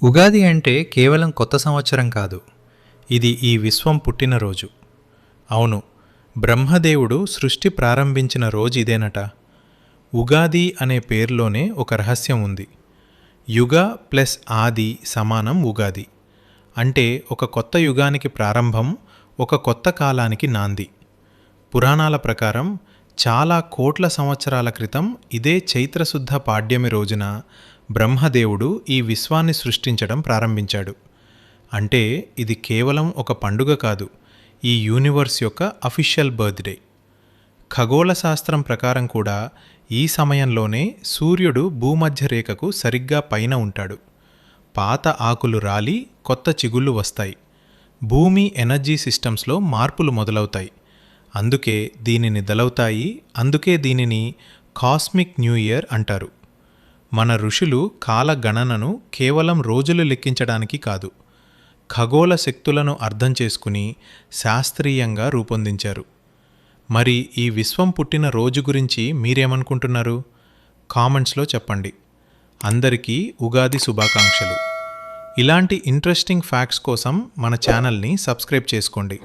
ఉగాది అంటే కేవలం కొత్త సంవత్సరం కాదు, ఇది ఈ విశ్వం పుట్టినరోజు. అవును, బ్రహ్మదేవుడు సృష్టి ప్రారంభించిన రోజు ఇదేనట. ఉగాది అనే పేరులోనే ఒక రహస్యం ఉంది. యుగ ప్లస్ ఆది సమానం ఉగాది. అంటే ఒక కొత్త యుగానికి ప్రారంభం, ఒక కొత్త కాలానికి నాంది. పురాణాల ప్రకారం చాలా కోట్ల సంవత్సరాల క్రితం ఇదే చైత్రశుద్ధ పాడ్యమి రోజున బ్రహ్మదేవుడు ఈ విశ్వాన్ని సృష్టించడం ప్రారంభించాడు. అంటే ఇది కేవలం ఒక పండుగ కాదు, ఈ యూనివర్స్ యొక్క అఫీషియల్ బర్త్డే. ఖగోళ శాస్త్రం ప్రకారం కూడా ఈ సమయంలోనే సూర్యుడు భూమధ్య రేఖకు సరిగ్గా పైన ఉంటాడు. పాత ఆకులు రాలి కొత్త చిగుళ్ళు వస్తాయి. భూమి ఎనర్జీ సిస్టమ్స్లో మార్పులు మొదలవుతాయి. అందుకే దీనిని దలవుతాయి, అందుకే దీనిని కాస్మిక్ న్యూ ఇయర్ అంటారు. మన ఋషులు కాల గణనను కేవలం రోజులు లెక్కించడానికి కాదు, ఖగోళ శక్తులను అర్థం చేసుకుని శాస్త్రీయంగా రూపొందించారు. మరి ఈ విశ్వం పుట్టిన రోజు గురించి మీరేమనుకుంటున్నారు? కామెంట్స్లో చెప్పండి. అందరికీ ఉగాది శుభాకాంక్షలు. ఇలాంటి ఇంట్రెస్టింగ్ ఫ్యాక్ట్స్ కోసం మన ఛానల్ని సబ్స్క్రైబ్ చేసుకోండి.